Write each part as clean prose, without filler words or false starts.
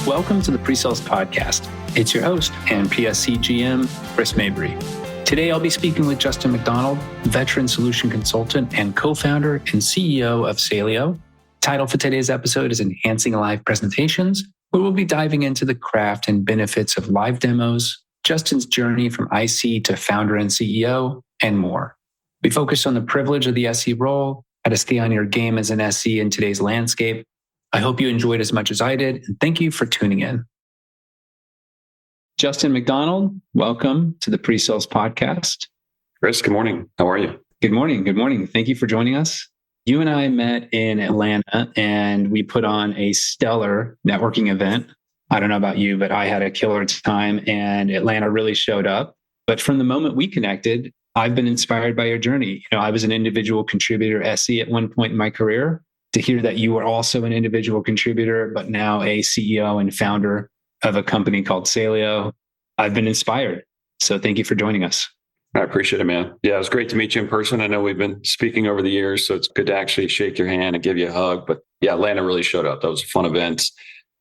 Welcome to the PreSales Podcast. It's your host and PSC GM, Chris Mabry. Today, I'll be speaking with Justin McDonald, veteran solution consultant and co-founder and CEO of Salio. Title for today's episode is Enhancing Live Presentations, where we'll be diving into the craft and benefits of live demos, Justin's journey from IC to founder and CEO, and more. We focus on the privilege of the SE role, how to stay on your game as an SE in today's landscape. I hope you enjoyed as much as I did, and thank you for tuning in. Justin McDonald, welcome to the PreSales Podcast. Chris, good morning. How are you? Good morning. Good morning. Thank you for joining us. You and I met in Atlanta, and we put on a stellar networking event. I don't know about you, but I had a killer time, and Atlanta really showed up. But from the moment we connected, I've been inspired by your journey. I was an individual contributor SE at one point in my career. To hear that you were also an individual contributor, but now a CEO and founder of a company called Salio, I've been inspired. So thank you for joining us. I appreciate it, man. Yeah, it was great to meet you in person. I know we've been speaking over the years, so it's good to actually shake your hand and give you a hug. But yeah, Atlanta really showed up. That was a fun event.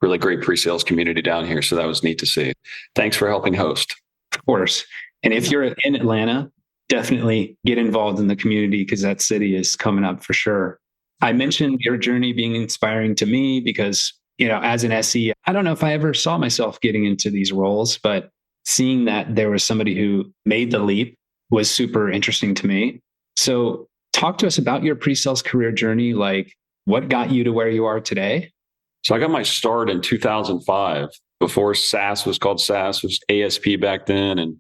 Really great pre-sales community down here. So that was neat to see. Thanks for helping host. Of course. And if you're in Atlanta, definitely get involved in the community because that city is coming up for sure. I mentioned your journey being inspiring to me because, as an SE, I don't know if I ever saw myself getting into these roles, but seeing that there was somebody who made the leap was super interesting to me. So talk to us about your pre-sales career journey. Like, what got you to where you are today? So I got my start in 2005 before SaaS was called SaaS, it was ASP back then. And,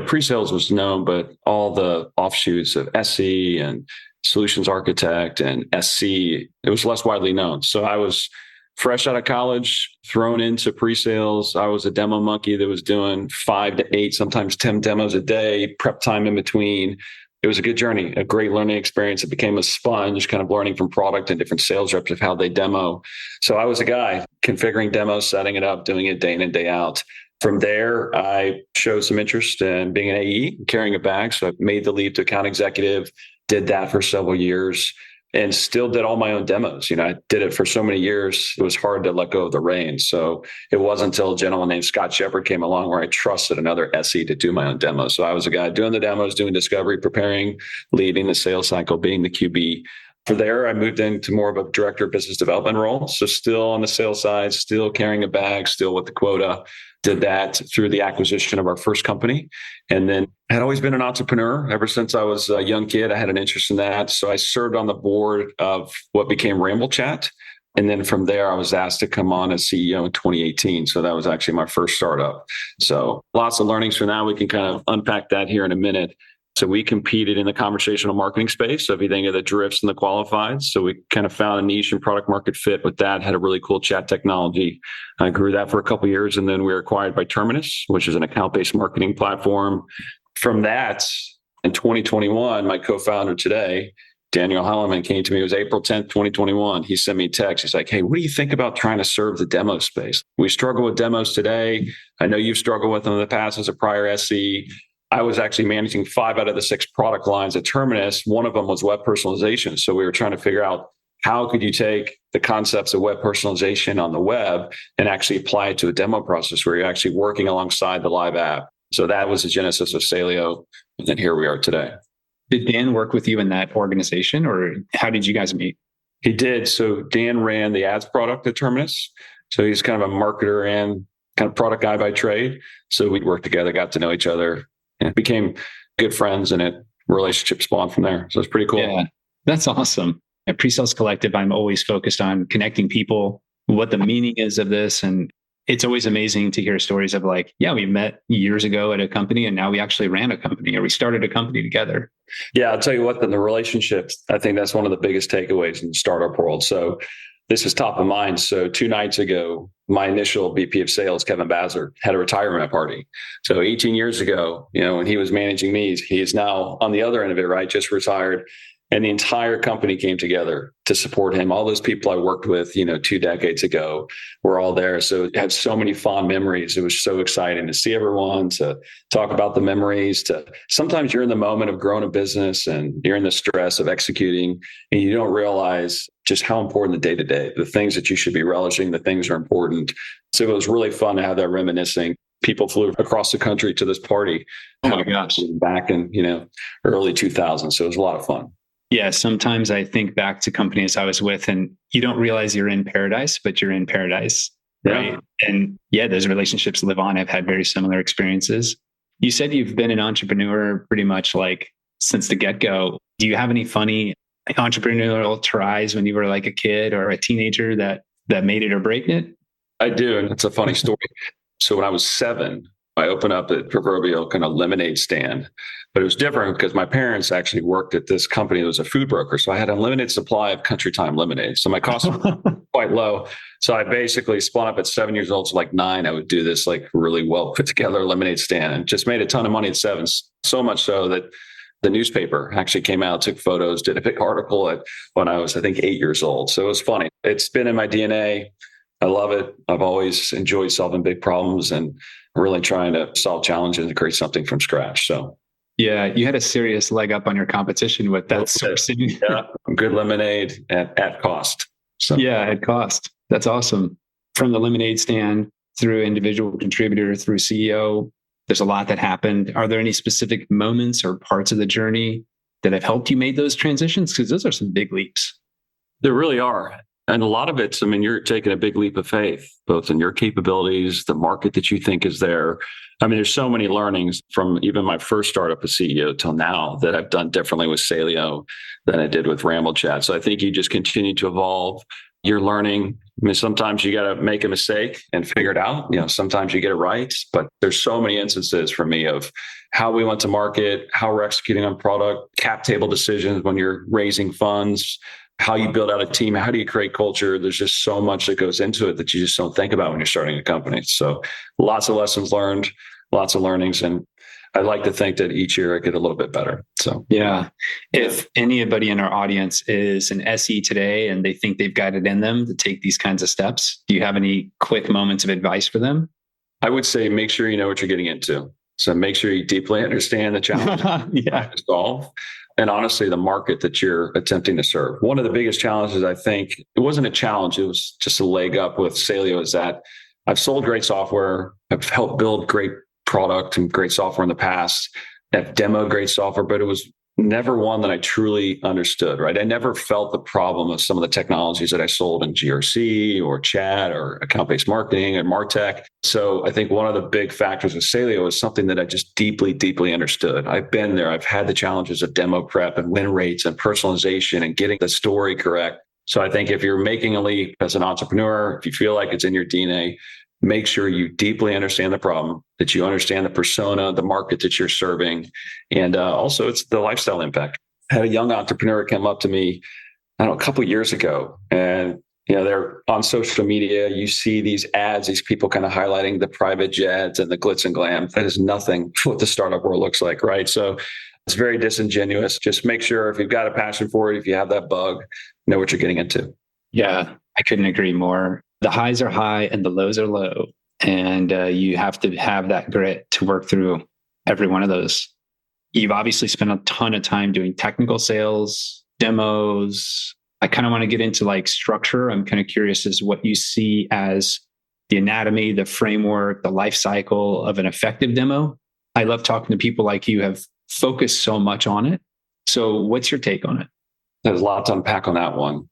pre-sales was known, but all the offshoots of SE and solutions architect and SC, it was less widely known. So I was fresh out of college, thrown into pre-sales. I was a demo monkey that was doing 5 to 8, sometimes 10 demos a day, prep time in between. It was a good journey, a great learning experience. It became a sponge, kind of learning from product and different sales reps of how they demo. So I was a guy configuring demos, setting it up, doing it day in and day out. From there, I showed some interest in being an AE, carrying a bag. So I made the leap to account executive, did that for several years and still did all my own demos. I did it for so many years. It was hard to let go of the reins. So it wasn't until a gentleman named Scott Shepard came along where I trusted another SE to do my own demos. So I was a guy doing the demos, doing discovery, preparing, leading the sales cycle, being the QB. From there, I moved into more of a director of business development role. So still on the sales side, still carrying a bag, still with the quota. Did that through the acquisition of our first company. And then I had always been an entrepreneur. Ever since I was a young kid, I had an interest in that. So I served on the board of what became Ramble Chat. And then from there, I was asked to come on as CEO in 2018. So that was actually my first startup. So lots of learnings from that. We can kind of unpack that here in a minute. So we competed in the conversational marketing space. So if you think of the drifts and the qualifieds, so we kind of found a niche and product market fit with that, had a really cool chat technology. I grew that for a couple of years. And then we were acquired by Terminus, which is an account-based marketing platform. From that, in 2021, my co-founder today, Daniel Holloman, came to me. It was April 10th, 2021. He sent me a text. He's like, hey, what do you think about trying to serve the demo space? We struggle with demos today. I know you've struggled with them in the past as a prior SE. I was actually managing 5 out of the 6 product lines at Terminus. One of them was web personalization. So we were trying to figure out how could you take the concepts of web personalization on the web and actually apply it to a demo process where you're actually working alongside the live app. So that was the genesis of Salio. And then here we are today. Did Dan work with you in that organization or how did you guys meet? He did. So Dan ran the ads product at Terminus. So he's kind of a marketer and kind of product guy by trade. So we worked together, got to know each other. And became good friends and relationship spawned from there. So it's pretty cool. Yeah, that's awesome. At PreSales Collective, I'm always focused on connecting people, what the meaning is of this. And it's always amazing to hear stories of like, yeah, we met years ago at a company and now we actually ran a company or we started a company together. Yeah, I'll tell you what, the relationships, I think that's one of the biggest takeaways in the startup world. So this is top of mind. So 2 nights ago, my initial VP of sales, Kevin Bazzer, had a retirement party. So 18 years ago, when he was managing me, he is now on the other end of it, right? Just retired. And the entire company came together to support him. All those people I worked with, 2 decades ago were all there. So it had so many fond memories. It was so exciting to see everyone, to talk about the memories. Sometimes you're in the moment of growing a business and you're in the stress of executing and you don't realize just how important the day-to-day, the things that you should be relishing, the things are important. So it was really fun to have that reminiscing. People flew across the country to this party. Oh my gosh. Back in, early 2000s. So it was a lot of fun. Yeah. Sometimes I think back to companies I was with and you don't realize you're in paradise, but you're in paradise. Right. Yeah. And those relationships live on. I've had very similar experiences. You said you've been an entrepreneur pretty much like since the get-go. Do you have any funny entrepreneurial tries when you were like a kid or a teenager that made it or break it? I do. And it's a funny story. So when I was 7, I opened up a proverbial kind of lemonade stand, but it was different because my parents actually worked at this company that was a food broker. So I had a limited supply of Country Time lemonade. So my costs were quite low. So I basically spun up at 7 years old. So like 9, I would do this like really well put together lemonade stand and just made a ton of money at 7. So much so that the newspaper actually came out, took photos, did a big article when I was, I think, 8 years old. So it was funny. It's been in my DNA. I love it. I've always enjoyed solving big problems and really trying to solve challenges and create something from scratch. So, yeah, you had a serious leg up on your competition with that sourcing. Yeah, good lemonade at cost. So, yeah, at cost. That's awesome. From the lemonade stand through individual contributor through CEO, there's a lot that happened. Are there any specific moments or parts of the journey that have helped you make those transitions? Because those are some big leaps. There really are. And a lot of it's, you're taking a big leap of faith, both in your capabilities, the market that you think is there. There's so many learnings from even my first startup as CEO till now that I've done differently with Salio than I did with Ramble Chat. So I think you just continue to evolve. You're learning. Sometimes you got to make a mistake and figure it out. Sometimes you get it right, but there's so many instances for me of how we went to market, how we're executing on product, cap table decisions when you're raising funds, how you build out a team, how do you create culture? There's just so much that goes into it that you just don't think about when you're starting a company. So lots of lessons learned, lots of learnings. And I like to think that each year I get a little bit better. So, yeah. If anybody in our audience is an SE today and they think they've got it in them to take these kinds of steps, do you have any quick moments of advice for them? I would say, make sure you know what you're getting into. So make sure you deeply understand the challenge to solve. And honestly, the market that you're attempting to serve. One of the biggest challenges, I think, it wasn't a challenge, it was just a leg up with Salio, is that I've sold great software. I've helped build great product and great software in the past. I've demoed great software, but it was never one that I truly understood, right? I never felt the problem of some of the technologies that I sold in GRC or chat or account-based marketing and MarTech. So I think one of the big factors of Salio is something that I just deeply, deeply understood. I've been there. I've had the challenges of demo prep and win rates and personalization and getting the story correct. So I think if you're making a leap as an entrepreneur, if you feel like it's in your DNA, make sure you deeply understand the problem, that you understand the persona, the market that you're serving. And also it's the lifestyle impact. I had a young entrepreneur come up to me, a couple of years ago, and they're on social media. You see these ads, these people kind of highlighting the private jets and the glitz and glam. That is nothing what the startup world looks like, right? So it's very disingenuous. Just make sure if you've got a passion for it, if you have that bug, know what you're getting into. Yeah, I couldn't agree more. The highs are high and the lows are low. And you have to have that grit to work through every one of those. You've obviously spent a ton of time doing technical sales, demos. I kind of want to get into like structure. I'm kind of curious as what you see as the anatomy, the framework, the life cycle of an effective demo. I love talking to people like you have focused so much on it. So what's your take on it? There's a lot to unpack on that one.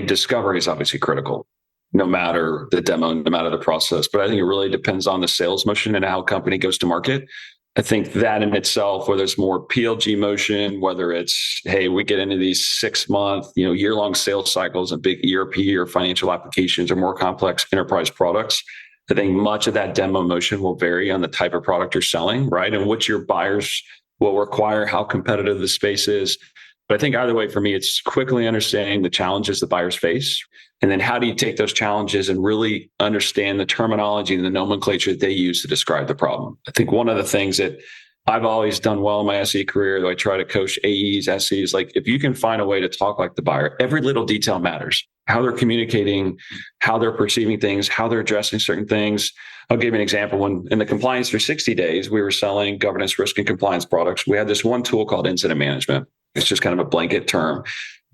Discovery is obviously critical, no matter the demo, no matter the process. But I think it really depends on the sales motion and how a company goes to market. I think that in itself, whether it's more PLG motion, whether it's, hey, we get into these 6-month, year-long sales cycles and big ERP or financial applications or more complex enterprise products, I think much of that demo motion will vary on the type of product you're selling, right? And what your buyers will require, how competitive the space is. But I think either way, for me, it's quickly understanding the challenges the buyers face. And then how do you take those challenges and really understand the terminology and the nomenclature that they use to describe the problem? I think one of the things that I've always done well in my SE career, though I try to coach AEs, SEs. Like if you can find a way to talk like the buyer, every little detail matters. How they're communicating, how they're perceiving things, how they're addressing certain things. I'll give you an example. When in the Compliance 360 days, we were selling governance, risk, and compliance products. We had this one tool called incident management. It's just kind of a blanket term.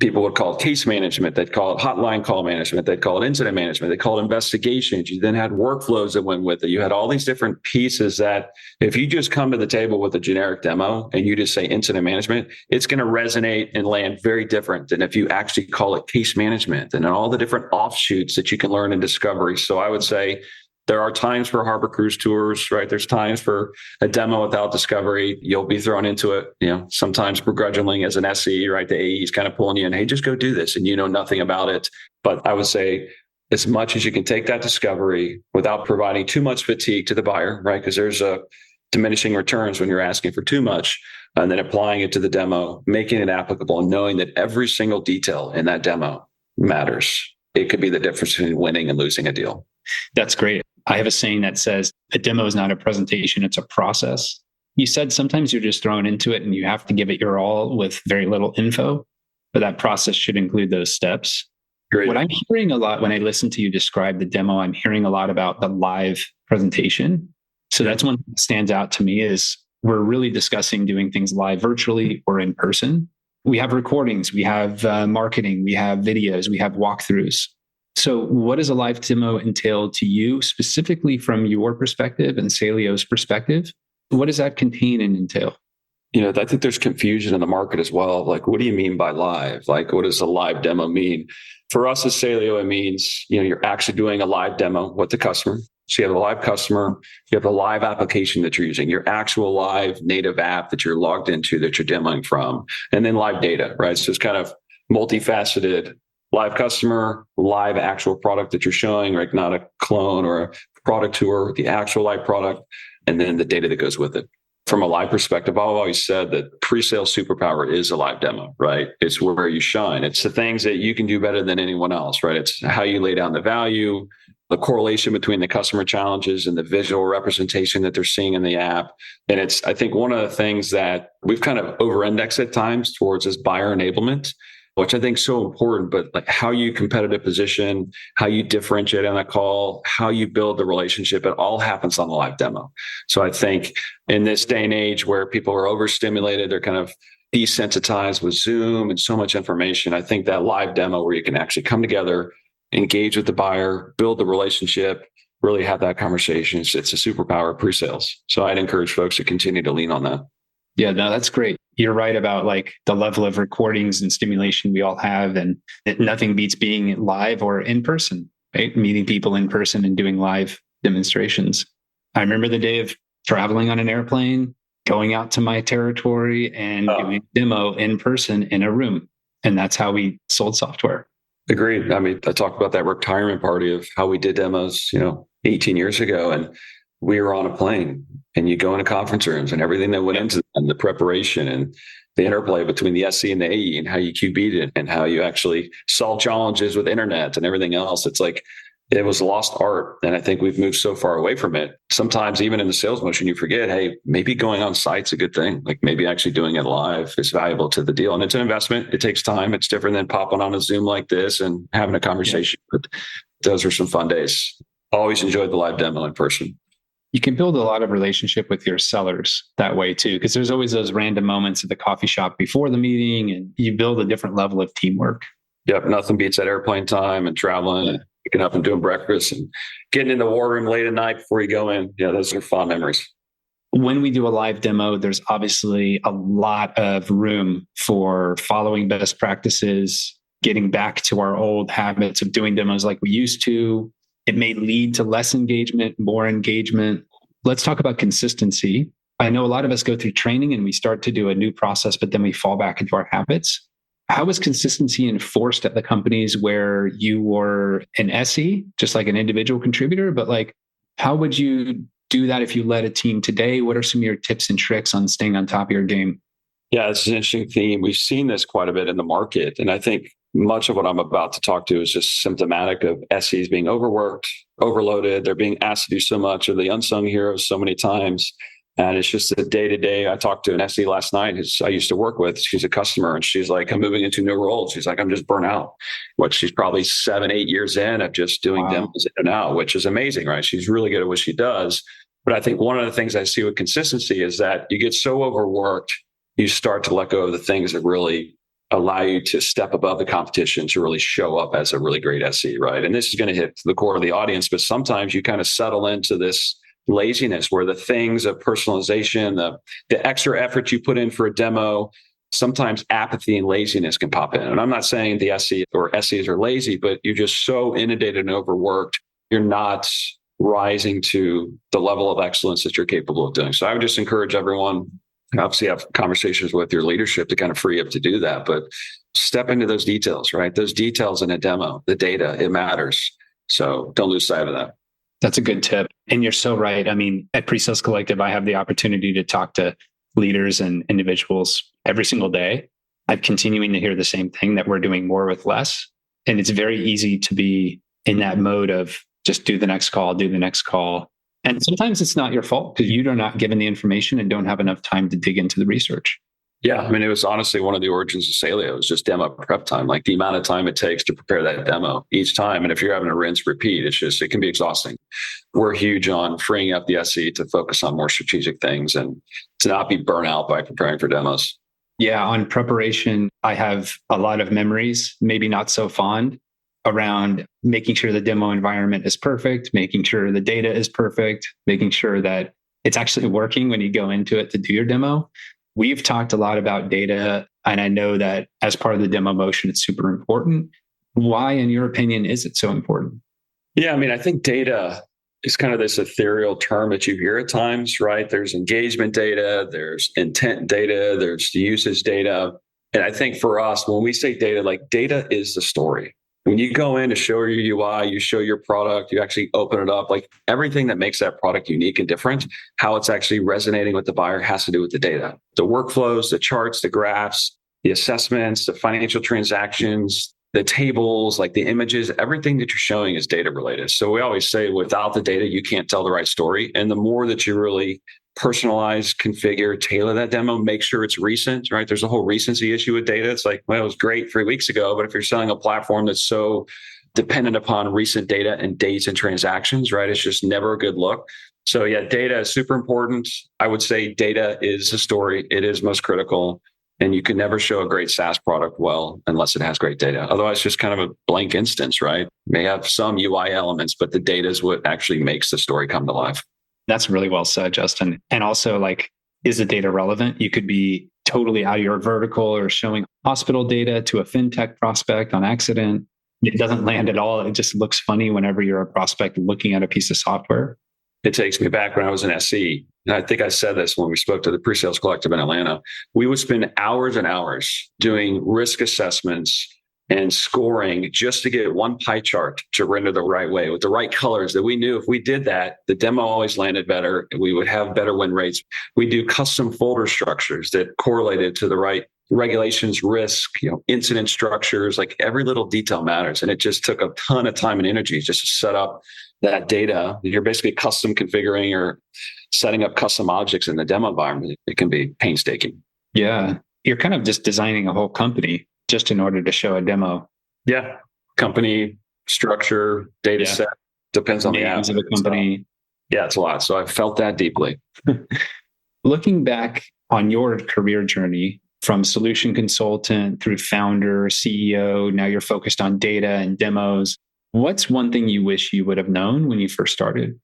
People would call it case management. They'd call it hotline call management. They'd call it incident management. They call it investigations. You then had workflows that went with it. You had all these different pieces that if you just come to the table with a generic demo and you just say incident management, it's going to resonate and land very different than if you actually call it case management and all the different offshoots that you can learn in discovery. So I would say there are times for Harbor Cruise tours, right? There's times for a demo without discovery. You'll be thrown into it, sometimes begrudgingly as an SE, right? The AE is kind of pulling you in, hey, just go do this. And you know nothing about it. But I would say as much as you can take that discovery without providing too much fatigue to the buyer, right? Because there's a diminishing returns when you're asking for too much, and then applying it to the demo, making it applicable and knowing that every single detail in that demo matters. It could be the difference between winning and losing a deal. That's great. I have a saying that says a demo is not a presentation, it's a process. You said sometimes you're just thrown into it and you have to give it your all with very little info, but that process should include those steps. Great. What I'm hearing a lot when I listen to you describe the demo, I'm hearing a lot about the live presentation. So that's one that stands out to me is we're really discussing doing things live virtually or in person. We have recordings, we have marketing, we have videos, we have walkthroughs. So what does a live demo entail to you specifically from your perspective and Salio's perspective? What does that contain and entail? I think there's confusion in the market as well. Like, what do you mean by live? Like, what does a live demo mean? For us as Salio, it means, you're actually doing a live demo with the customer. So you have a live customer, you have a live application that you're using, your actual live native app that you're logged into that you're demoing from, and then live data, right? So it's kind of multifaceted. Live customer, live actual product that you're showing, right? Not a clone or a product tour, the actual live product, and then the data that goes with it. From a live perspective, I've always said that pre-sales superpower is a live demo, right? It's where you shine. It's the things that you can do better than anyone else, right? It's how you lay down the value, the correlation between the customer challenges and the visual representation that they're seeing in the app. And it's, I think, one of the things that we've kind of over-indexed at times towards is buyer enablement, which I think is so important, but like how you competitive position, how you differentiate on a call, how you build the relationship, it all happens on the live demo. So I think in this day and age where people are overstimulated, they're kind of desensitized with Zoom and so much information. I think that live demo where you can actually come together, engage with the buyer, build the relationship, really have that conversation. It's a superpower of pre-sales. So I'd encourage folks to continue to lean on that. Yeah, no, that's great. You're right about like the level of recordings and stimulation we all have, and nothing beats being live or in person, right? Meeting people in person and doing live demonstrations. I remember the day of traveling on an airplane, going out to my territory and doing a demo in person in a room. And that's how we sold software. Agreed. I mean, I talked about that retirement party of how we did demos, 18 years ago. And we were on a plane and you go into conference rooms and everything that went into and the preparation and the interplay between the SC and the AE and how you QB'd it and how you actually solve challenges with internet and everything else. It's like, it was lost art. And I think we've moved so far away from it. Sometimes even in the sales motion, you forget, hey, maybe going on site's a good thing. Like maybe actually doing it live is valuable to the deal. And it's an investment. It takes time. It's different than popping on a Zoom like this and having a conversation. Yeah. But those are some fun days. Always enjoyed the live demo in person. You can build a lot of relationship with your sellers that way too, because there's always those random moments at the coffee shop before the meeting and you build a different level of teamwork. Yep. Nothing beats that airplane time and traveling and picking up and doing breakfast and getting in the war room late at night before you go in. Yeah, those are fun memories. When we do a live demo, there's obviously a lot of room for following best practices, getting back to our old habits of doing demos like we used to. It may lead to less engagement, more engagement. Let's talk about consistency. I know a lot of us go through training and we start to do a new process, but then we fall back into our habits. How is consistency enforced at the companies where you were an SE, just like an individual contributor? But like, how would you do that if you led a team today? What are some of your tips and tricks on staying on top of your game? Yeah, it's an interesting theme. We've seen this quite a bit in the market. And I think much of what I'm about to talk to is just symptomatic of SEs being overworked, overloaded. They're being asked to do so much, or the unsung heroes so many times. And it's just a day to day. I talked to an SE last night who I used to work with. She's a customer and she's like, I'm moving into new roles. She's like, I'm just burnt out. She's probably 7-8 years in of just doing demos in and out, which is amazing, right? She's really good at what she does. But I think one of the things I see with consistency is that you get so overworked, you start to let go of the things that really allow you to step above the competition to really show up as a really great SE, right? And this is going to hit the core of the audience, but sometimes you kind of settle into this laziness where the things of personalization, the extra effort you put in for a demo, sometimes apathy and laziness can pop in. And I'm not saying the SE or SEs are lazy, but you're just so inundated and overworked, you're not rising to the level of excellence that you're capable of doing. So I would just encourage everyone, obviously have conversations with your leadership to kind of free up to do that, but step into those details, right? Those details in a demo, the data, it matters. So don't lose sight of that. That's a good tip. And you're so right. I mean, at PreSales Collective, I have the opportunity to talk to leaders and individuals every single day. I'm continuing to hear the same thing, that we're doing more with less. And it's very easy to be in that mode of just do the next call, do the next call. And sometimes it's not your fault because you are not given the information and don't have enough time to dig into the research. Yeah. I mean, it was honestly one of the origins of Saleo. It was just demo prep time, like the amount of time it takes to prepare that demo each time. And if you're having to rinse, repeat, it can be exhausting. We're huge on freeing up the SE to focus on more strategic things and to not be burnt out by preparing for demos. Yeah. On preparation, I have a lot of memories, maybe not so fond, around making sure the demo environment is perfect, making sure the data is perfect, making sure that it's actually working when you go into it to do your demo. We've talked a lot about data, and I know that as part of the demo motion, it's super important. Why, in your opinion, is it so important? Yeah, I mean, I think data is kind of this ethereal term that you hear at times, right? There's engagement data, there's intent data, there's usage data. And I think for us, when we say data, like data is the story. When you go in to show your UI, you show your product, you actually open it up, like everything that makes that product unique and different, how it's actually resonating with the buyer has to do with the data. The workflows, the charts, the graphs, the assessments, the financial transactions, the tables, like the images, everything that you're showing is data related. So we always say without the data, you can't tell the right story. And the more that you really personalize, configure, tailor that demo, make sure it's recent, right? There's a whole recency issue with data. It's like, well, it was great 3 weeks ago, but if you're selling a platform that's so dependent upon recent data and dates and transactions, right? It's just never a good look. So yeah, data is super important. I would say data is the story. It is most critical. And you can never show a great SaaS product well unless it has great data. Otherwise, it's just kind of a blank instance, right? It may have some UI elements, but the data is what actually makes the story come to life. That's really well said, Justin. And also, like, is the data relevant? You could be totally out of your vertical or showing hospital data to a fintech prospect on accident. It doesn't land at all. It just looks funny whenever you're a prospect looking at a piece of software. It takes me back when I was an SE. And I think I said this when we spoke to the PreSales Collective in Atlanta. We would spend hours and hours doing risk assessments and scoring just to get one pie chart to render the right way with the right colors that we knew if we did that, the demo always landed better. We would have better win rates. We do custom folder structures that correlated to the right regulations, risk, incident structures, like every little detail matters. And it just took a ton of time and energy just to set up that data. You're basically custom configuring or setting up custom objects in the demo environment. It can be painstaking. Yeah. You're kind of just designing a whole company just in order to show a demo. Yeah. Company structure, data set, depends on the names of the company. So, yeah, it's a lot. So I felt that deeply. Looking back on your career journey from solution consultant through founder, CEO, now you're focused on data and demos. What's one thing you wish you would have known when you first started?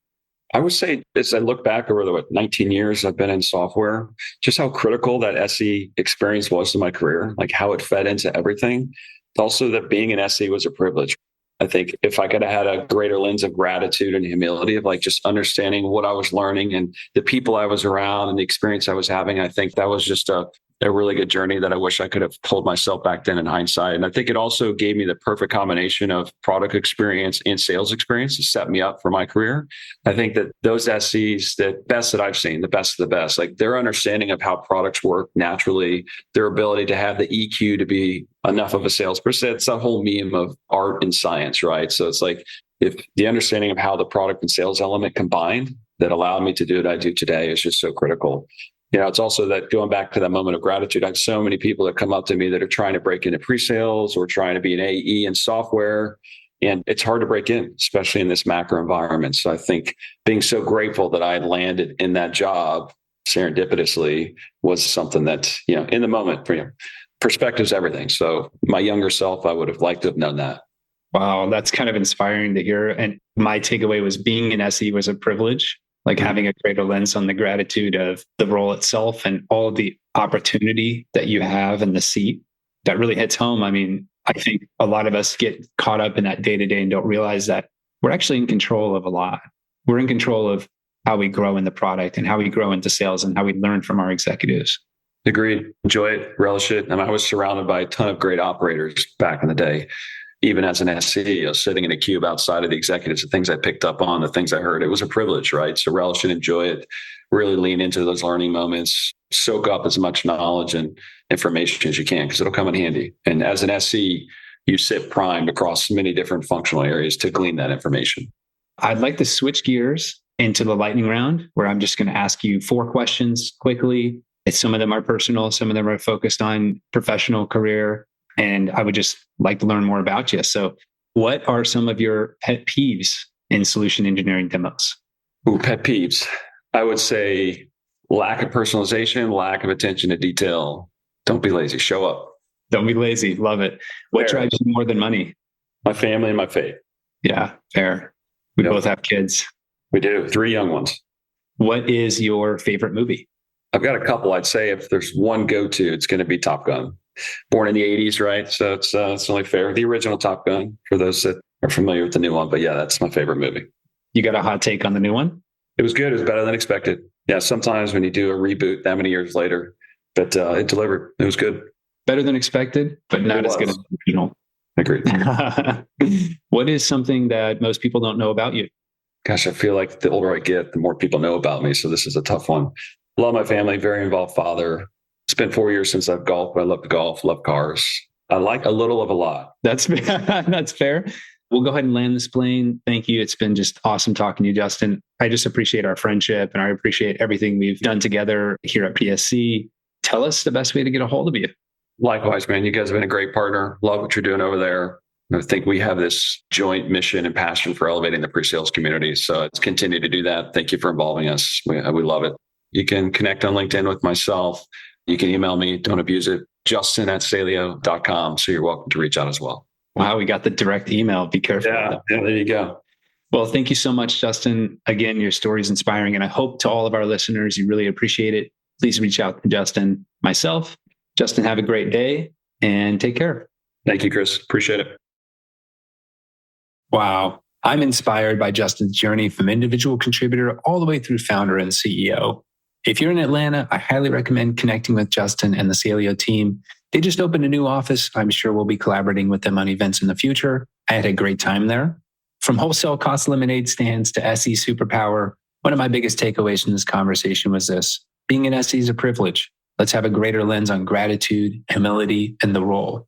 I would say, as I look back over the 19 years I've been in software, just how critical that SE experience was to my career, like how it fed into everything. Also, that being an SE was a privilege. I think if I could have had a greater lens of gratitude and humility of like just understanding what I was learning and the people I was around and the experience I was having, I think that was just a really good journey that I wish I could have told myself back then in hindsight. And I think it also gave me the perfect combination of product experience and sales experience to set me up for my career. I think that those SEs, the best that I've seen, the best of the best, like their understanding of how products work naturally, their ability to have the EQ to be enough of a salesperson. It's a whole meme of art and science, right? So it's like if the understanding of how the product and sales element combined, that allowed me to do what I do today is just so critical. It's also that going back to that moment of gratitude, I have so many people that come up to me that are trying to break into pre-sales or trying to be an AE in software. And it's hard to break in, especially in this macro environment. So I think being so grateful that I landed in that job serendipitously was something that, in the moment, perspective is everything. So my younger self, I would have liked to have known that. Wow, that's kind of inspiring to hear. And my takeaway was being an SE was a privilege, like having a greater lens on the gratitude of the role itself and all of the opportunity that you have in the seat. That really hits home. I mean, I think a lot of us get caught up in that day to day and don't realize that we're actually in control of a lot. We're in control of how we grow in the product and how we grow into sales and how we learn from our executives. Agreed. Enjoy it, relish it. I was surrounded by a ton of great operators back in the day. Even as an SC, sitting in a cube outside of the executives, the things I picked up on, the things I heard, it was a privilege, right? So relish it, enjoy it, really lean into those learning moments, soak up as much knowledge and information as you can, because it'll come in handy. And as an SC, you sit primed across many different functional areas to glean that information. I'd like to switch gears into the lightning round, where I'm just going to ask you 4 questions quickly. Some of them are personal, some of them are focused on professional career. And I would just like to learn more about you. So what are some of your pet peeves in solution engineering demos? Ooh, pet peeves. I would say lack of personalization, lack of attention to detail. Don't be lazy. Show up. Don't be lazy. Love it. What drives you more than money? My family and my faith. Yeah, fair. We both have kids. We do. 3 young ones. What is your favorite movie? I've got a couple. I'd say if there's one go-to, it's going to be Top Gun. Born in the 80s, right? So it's only fair. The original Top Gun, for those that are familiar with the new one. But yeah, that's my favorite movie. You got a hot take on the new one? It was good. It was better than expected. Yeah, sometimes when you do a reboot that many years later, but it delivered. It was good. Better than expected, but not as good as the original. Agreed. What is something that most people don't know about you? Gosh, I feel like the older I get, the more people know about me. So this is a tough one. Love my family, very involved father. It's been 4 years since I've golfed, but I love to golf, love cars. I like a little of a lot. That's fair. We'll go ahead and land this plane. Thank you. It's been just awesome talking to you, Justin. I just appreciate our friendship and I appreciate everything we've done together here at PSC. Tell us the best way to get a hold of you. Likewise, man. You guys have been a great partner. Love what you're doing over there. I think we have this joint mission and passion for elevating the pre-sales community. So let's continue to do that. Thank you for involving us. We love it. You can connect on LinkedIn with myself. You can email me. Don't abuse it. Justin@salio.com. So you're welcome to reach out as well. Wow, we got the direct email. Be careful. Yeah, there you go. Well, thank you so much, Justin. Again, your story is inspiring. And I hope to all of our listeners, you really appreciate it. Please reach out to Justin, myself. Justin, have a great day and take care. Thank you, Chris. Appreciate it. Wow. I'm inspired by Justin's journey from individual contributor all the way through founder and CEO. If you're in Atlanta, I highly recommend connecting with Justin and the Salio team. They just opened a new office. I'm sure we'll be collaborating with them on events in the future. I had a great time there. From wholesale cost lemonade stands to SE superpower, one of my biggest takeaways from this conversation was this: being an SE is a privilege. Let's have a greater lens on gratitude, humility, and the role.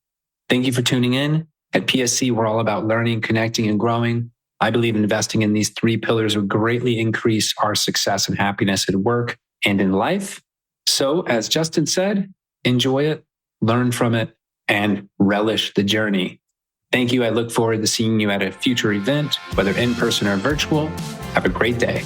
Thank you for tuning in. At PSC, we're all about learning, connecting, and growing. I believe investing in these 3 pillars will greatly increase our success and happiness at work and in life. So, as Justin said, enjoy it, learn from it, and relish the journey. Thank you. I look forward to seeing you at a future event, whether in person or virtual. Have a great day.